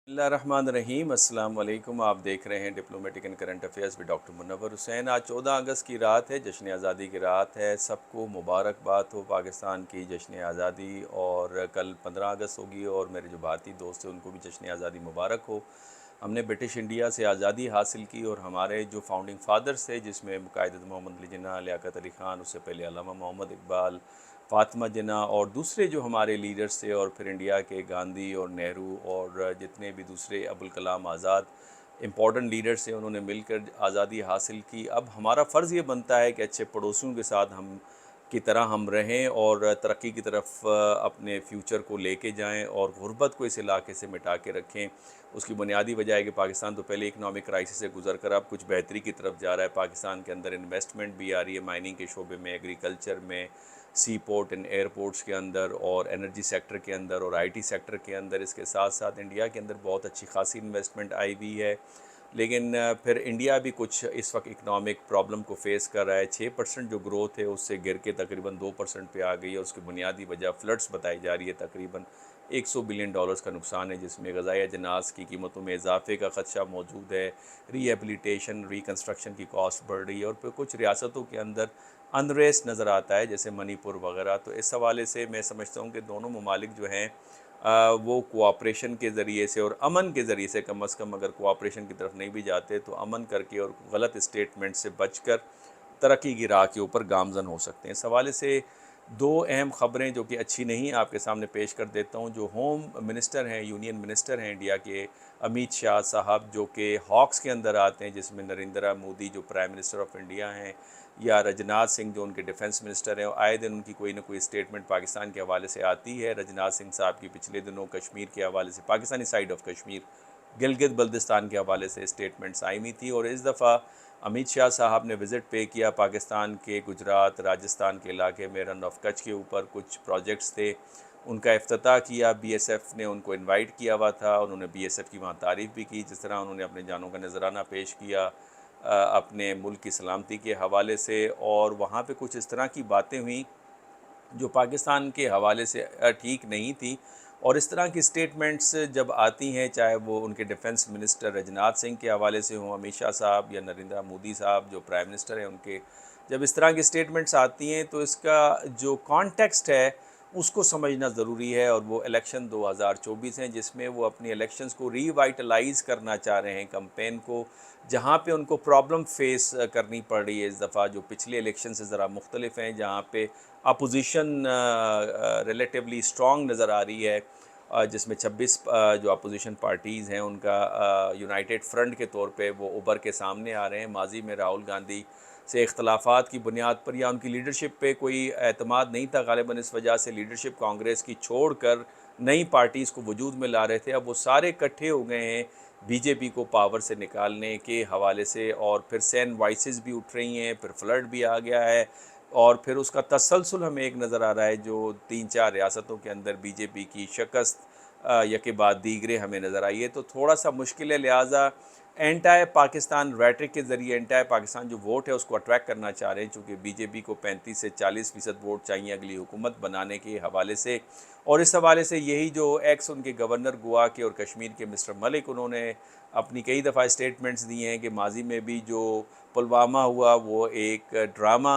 बिस्मिल्लाहिर्रहमानिर्रहीम अस्सलाम वालेकुम। आप देख रहे हैं diplomatic and current affairs with doctor Munawar Hussain. आज 14 अगस्त की रात है, जश्न आज़ादी की रात है। सबको मुबारकबाद हो पाकिस्तान की जश्न आज़ादी। और कल 15 अगस्त होगी और मेरे जो भारतीय दोस्त हैं उनको भी जश्न आज़ादी मुबारक हो। हमने ब्रिटिश इंडिया से आज़ादी हासिल की और हमारे जो फाउंडिंग फादर्स थे, जिसमें मुक़ायदत मोहम्मद अली जिन्ना, लियाकत अली ख़ान, उससे पहले अल्लामा मोहम्मद इकबाल, फ़ातिमा जिन्ना और दूसरे जो हमारे लीडर्स थे, और फिर इंडिया के गांधी और नेहरू और जितने भी दूसरे, अबुल कलाम आज़ाद, इम्पॉर्टेंट लीडर्स थे, उन्होंने मिलकर आज़ादी हासिल की। अब हमारा फ़र्ज़ ये बनता है कि अच्छे पड़ोसियों के साथ हम की तरह हम रहें और तरक्की की तरफ अपने फ्यूचर को लेके जाएं और गुर्बत को इस इलाके से मिटा के रखें। उसकी बुनियादी वजह है कि पाकिस्तान तो पहले इकनॉमिक क्राइसिस से गुजर कर अब कुछ बेहतरी की तरफ जा रहा है। पाकिस्तान के अंदर इन्वेस्टमेंट भी आ रही है, माइनिंग के शोबे में, एग्रीकल्चर में, सी पोर्ट एंड एयरपोर्ट्स के अंदर, और एनर्जी सेक्टर के अंदर, और आईटी सेक्टर के अंदर। इसके साथ साथ इंडिया के अंदर बहुत अच्छी खासी इन्वेस्टमेंट आई हुई है। लेकिन फिर इंडिया भी कुछ इस वक्त इकनॉमिक प्रॉब्लम को फेस कर रहा है। 6% जो ग्रोथ है उससे गिर के तकरीबन 2% पे आ गई है। उसकी बुनियादी वजह फ्लड्स बताई जा रही है। तकरीबन $100 बिलियन का नुकसान है, जिसमें ग़िज़ाई अजनास की कीमतों में इजाफे का ख़दशा मौजूद है। रीहेबिलिटेशन, रिकन्स्ट्रक्शन की कॉस्ट बढ़ रही है, और फिर कुछ रियासतों के अंदर अनरेस्ट नज़र आता है, जैसे मणिपुर वगैरह। तो इस हवाले से मैं समझता हूँ कि दोनों ममालिक जो हैं वो कोऑपरेशन के ज़रिए से और अमन के ज़रिए से, कम अज़ कम अगर कोऑपरेशन की तरफ नहीं भी जाते तो अमन करके और गलत स्टेटमेंट से बचकर तरक्की की राह के ऊपर गामज़न हो सकते हैं। इस हवाले से दो अहम ख़बरें जो कि अच्छी नहीं आपके सामने पेश कर देता हूँ। जो होम मिनिस्टर हैं, यूनियन मिनिस्टर हैं इंडिया के, अमित शाह साहब, जो कि हॉक्स के अंदर आते हैं, जिसमें नरेंद्र मोदी जो प्राइम मिनिस्टर ऑफ इंडिया हैं, या राजनाथ सिंह जो उनके डिफेंस मिनिस्टर हैं, आए दिन उनकी कोई ना कोई स्टेटमेंट पाकिस्तान के हवाले से आती है। राजनाथ सिंह साहब की पिछले दिनों कश्मीर के हवाले से, पाकिस्तानी साइड ऑफ कश्मीर, गिलगित बल्तिस्तान के हवाले से स्टेटमेंट्स आई हुई थी। और इस दफ़ा अमित शाह साहब ने विज़िट पे किया पाकिस्तान के गुजरात, राजस्थान के इलाके में, रन ऑफ कच्छ के ऊपर कुछ प्रोजेक्ट्स थे, उनका इफ्तिताह किया। बीएसएफ ने उनको इनवाइट किया हुआ था, उन्होंने बीएसएफ की वहाँ तारीफ़ भी की, जिस तरह उन्होंने अपने जानों का नजराना पेश किया अपने मुल्क की सलामती के हवाले से। और वहाँ पे कुछ इस तरह की बातें हुई जो पाकिस्तान के हवाले से ठीक नहीं थी। और इस तरह की स्टेटमेंट्स जब आती हैं, चाहे वो उनके डिफेंस मिनिस्टर राजनाथ सिंह के हवाले से हों, अमित शाह साहब, या नरेंद्र मोदी साहब जो प्राइम मिनिस्टर हैं उनके, जब इस तरह की स्टेटमेंट्स आती हैं तो इसका जो कॉन्टेक्स्ट है उसको समझना ज़रूरी है। और वो इलेक्शन 2024 हैं, जिसमें वो अपनी इलेक्शंस को रीवाइटलाइज़ करना चाह रहे हैं, कैंपेन को, जहाँ पे उनको प्रॉब्लम फेस करनी पड़ रही है इस दफ़ा, जो पिछले इलेक्शन से ज़रा मुख्तलिफ हैं, जहाँ पे अपोजिशन रिलेटिवली स्ट्रॉन्ग नज़र आ रही है, जिसमें 26 जो अपोजिशन पार्टीज़ हैं उनका यूनाइटेड फ्रंट के तौर पे वो उभर के सामने आ रहे हैं। माजी में राहुल गांधी से इख्तलाफात की बुनियाद पर या उनकी लीडरशिप पे कोई एतमाद नहीं था ग़ालिबन, इस वजह से लीडरशिप कांग्रेस की छोड़ कर नई पार्टीज़ को वजूद में ला रहे थे। अब वो सारे इकट्ठे हो गए हैं बीजेपी को पावर से निकालने के हवाले से, और फिर सैन वॉइसेस भी उठ रही हैं, फिर फ्लड भी आ गया है, और फिर उसका तसलसल हमें एक नज़र आ रहा है, जो 3-4 रियासतों के अंदर बीजेपी की शिकस्त यके बाद दीगरे हमें नज़र आई है। तो थोड़ा सा मुश्किल है, लिहाजा एंटाई पाकिस्तान रेटरिक के ज़रिए एंटाई पाकिस्तान जो वोट है उसको अट्रैक्ट करना चाह रहे हैं, चूँकि बीजेपी को 35 से 40% वोट चाहिए अगली हुकूमत बनाने के हवाले से। और इस हवाले से यही जो एक्स उनके गवर्नर गोवा के और कश्मीर के मिस्टर मलिक, उन्होंने अपनी कई दफ़ा स्टेटमेंट्स दिए हैं कि माजी में भी जो पुलवामा हुआ वो एक ड्रामा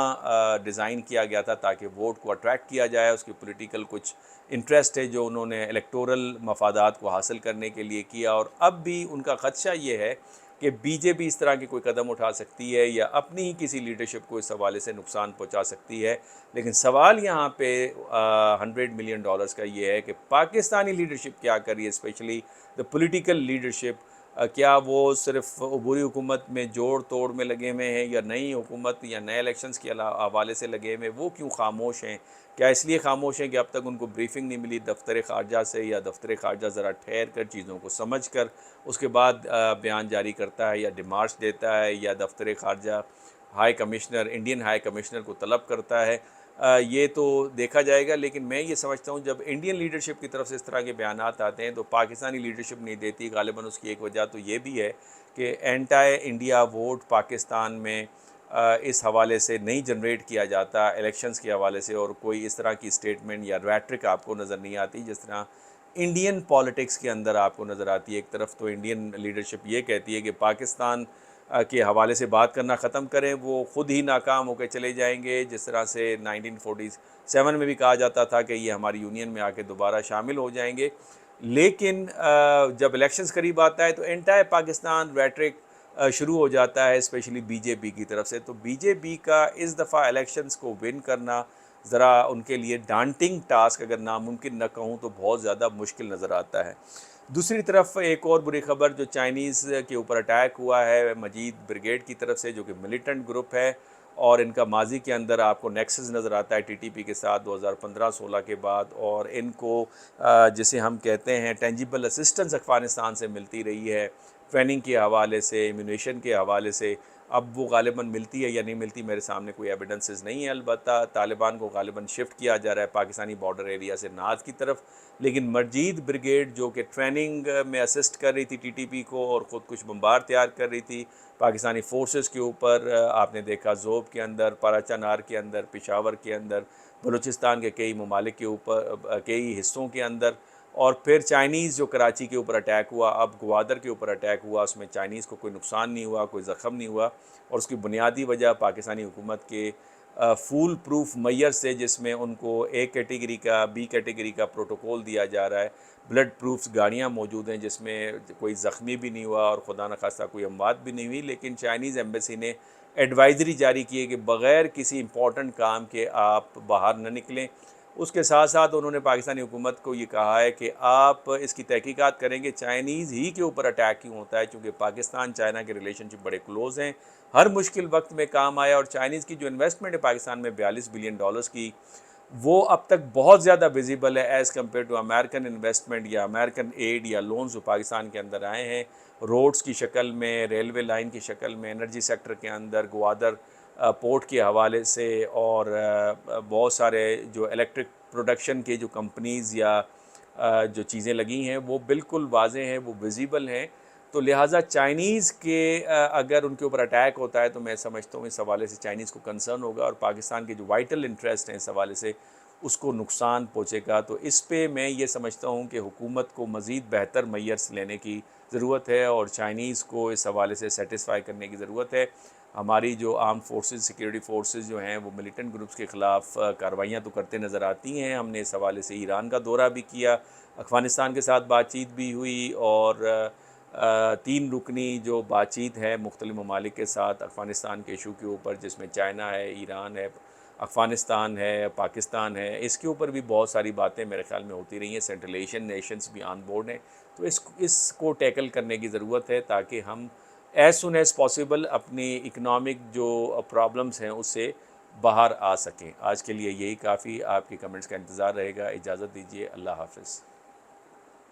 डिज़ाइन किया गया था ताकि वोट को अट्रैक्ट किया जाए। उसकी पॉलिटिकल कुछ इंटरेस्ट है जो उन्होंने इलेक्टोरल मफादात को हासिल करने के लिए किया। और अब भी उनका ख़दशा ये है कि बीजेपी इस तरह की कोई कदम उठा सकती है या अपनी ही किसी लीडरशिप को इस हवाले से नुकसान पहुंचा सकती है। लेकिन सवाल यहाँ पे $100 मिलियन का ये है कि पाकिस्तानी लीडरशिप क्या कर रही है, स्पेशली द पॉलिटिकल लीडरशिप। क्या वो सिर्फ अबूरी हुकूमत में जोड़ तोड़ में लगे हुए हैं, या नई हुकूमत या नए इलेक्शंस के हवाले से लगे हुए हैं? वो क्यों खामोश हैं? क्या इसलिए खामोश हैं कि अब तक उनको ब्रीफिंग नहीं मिली दफ्तर ख़ारजा से, या दफ्तर ख़ारजा ज़रा ठहर कर चीज़ों को समझ कर उसके बाद बयान जारी करता है या डिमार्च देता है, या दफ्तर ख़ारजा high commissioner, Indian high commissioner को तलब करता है? ये तो देखा जाएगा। लेकिन मैं ये समझता हूँ जब इंडियन लीडरशिप की तरफ से इस तरह के बयानात आते हैं तो पाकिस्तानी लीडरशिप नहीं देती। ग़ालिबन उसकी एक वजह तो ये भी है कि एंटाई इंडिया वोट पाकिस्तान में इस हवाले से नहीं जनरेट किया जाता इलेक्शंस के हवाले से, और कोई इस तरह की स्टेटमेंट या रैट्रिक आपको नज़र नहीं आती जिस तरह इंडियन पॉलिटिक्स के अंदर आपको नज़र आती है। एक तरफ तो इंडियन लीडरशिप ये कहती है कि पाकिस्तान के हवाले से बात करना ख़त्म करें, वो ख़ुद ही नाकाम होकर चले जाएंगे। जिस तरह से 1947 में भी कहा जाता था कि ये हमारी यूनियन में आके दोबारा शामिल हो जाएंगे। लेकिन जब इलेक्शंस करीब आता है तो एंटायर पाकिस्तान रेटरिक शुरू हो जाता है, स्पेशली बीजेपी की तरफ से। तो बीजेपी का इस दफ़ा इलेक्शंस को विन करना ज़रा उनके लिए डांटिंग टास्क, अगर नामुमकिन न कहूँ तो बहुत ज़्यादा मुश्किल नज़र आता है। दूसरी तरफ एक और बुरी खबर जो चाइनीज़ के ऊपर अटैक हुआ है मजीद ब्रिगेड की तरफ से, जो कि मिलिटेंट ग्रुप है और इनका माजी के अंदर आपको नेक्सस नज़र आता है टीटीपी के साथ 2015-16 के बाद। और इनको जिसे हम कहते हैं टेंजिबल असिस्टेंस अफ़गानिस्तान से मिलती रही है, ट्रेनिंग के हवाले से, एम्यूनेशन के हवाले से। अब वो गालिबन मिलती है या नहीं मिलती, मेरे सामने कोई एविडेंसेस नहीं है। अलबत्ता तालिबान को गालिबन शिफ्ट किया जा रहा है पाकिस्तानी बॉर्डर एरिया से नाद की तरफ। लेकिन मजीद ब्रिगेड जो कि ट्रेनिंग में असिस्ट कर रही थी टीटीपी को और ख़ुद कुछ बम्बार तैयार कर रही थी पाकिस्तानी फोर्सेस के ऊपर, आपने देखा ज़ोब के अंदर, पाराचानार के अंदर, पेशावर के अंदर, बलूचिस्तान के कई ममालिक के ऊपर, कई हिस्सों के अंदर। और फिर चाइनीज़ जो कराची के ऊपर अटैक हुआ, अब ग्वादर के ऊपर अटैक हुआ, उसमें चाइनीज़ को कोई नुकसान नहीं हुआ, कोई ज़ख़म नहीं हुआ। और उसकी बुनियादी वजह पाकिस्तानी हुकूमत के फूल प्रूफ मैयर से, जिसमें उनको ए कैटेगरी का, बी कैटेगरी का प्रोटोकॉल दिया जा रहा है। ब्लड प्रूफ्स गाड़ियाँ मौजूद हैं जिसमें कोई ज़ख्मी भी नहीं हुआ और खुदा न खास्ता कोई अमवात भी नहीं हुई। लेकिन चाइनीज़ एम्बेसी ने एडवाइज़री जारी की है कि बग़ैर किसी इंपॉर्टेंट काम के आप बाहर न निकलें। उसके साथ साथ उन्होंने पाकिस्तानी हुकूमत को ये कहा है कि आप इसकी तहकीकात करेंगे चाइनीज़ ही के ऊपर अटैक क्यों होता है, क्योंकि पाकिस्तान चाइना के रिलेशनशिप बड़े क्लोज़ हैं, हर मुश्किल वक्त में काम आया। और चाइनीज़ की जो इन्वेस्टमेंट है पाकिस्तान में $42 बिलियन की, वो अब तक बहुत ज़्यादा विजिबल है as compare to American investment या अमेरिकन एड या लोन्स जो पाकिस्तान के अंदर आए हैं, रोड्स की शक्ल में, रेलवे लाइन की शक्ल में, एनर्जी सेक्टर के अंदर, ग्वादर पोर्ट के हवाले से, और बहुत सारे जो इलेक्ट्रिक प्रोडक्शन के जो कंपनीज़ या जो चीज़ें लगी हैं वो बिल्कुल वाज़ेह हैं, वो विजिबल हैं। तो लिहाजा चाइनीज़ के अगर उनके ऊपर अटैक होता है तो मैं समझता हूँ इस हवाले से चाइनीज़ को कंसर्न होगा और पाकिस्तान के जो वाइटल इंटरेस्ट हैं इस हवाले से उसको नुकसान पहुँचेगा। तो इस पे मैं ये समझता हूँ कि हुकूमत को मज़ीद बेहतर मेयर्स लेने की ज़रूरत है और चाइनीज़ को इस हवाले से सेटिस्फाई करने की ज़रूरत है। हमारी जो आर्म फोर्सेस, सिक्योरिटी फोर्सेस जो हैं वो मिलिटेंट ग्रुप्स के ख़िलाफ़ कार्रवाइयाँ तो करते नज़र आती हैं। हमने इस हवाले से ईरान का दौरा भी किया, अफ़गानिस्तान के साथ बातचीत भी हुई और 3 रुकनी जो बातचीत है मुख्तलिफ़ ममालिक के साथ अफ़गानिस्तान के इशू के ऊपर, जिसमें चाइना है, ईरान है, अफ़गानिस्तान है, पाकिस्तान है, इसके ऊपर भी बहुत सारी बातें मेरे ख़्याल में होती रही हैं। सेंट्रल एशियन नेशंस भी ऑन बोर्ड हैं। तो इसको टैकल करने की ज़रूरत है ताकि हम एज़ सुन एज़ पॉसिबल अपनी इकनॉमिक जो प्रॉब्लम्स हैं उससे बाहर आ सकें। आज के लिए यही काफ़ी। आपके कमेंट्स का इंतज़ार रहेगा। इजाज़त दीजिए। अल्लाह हाफ़िज़।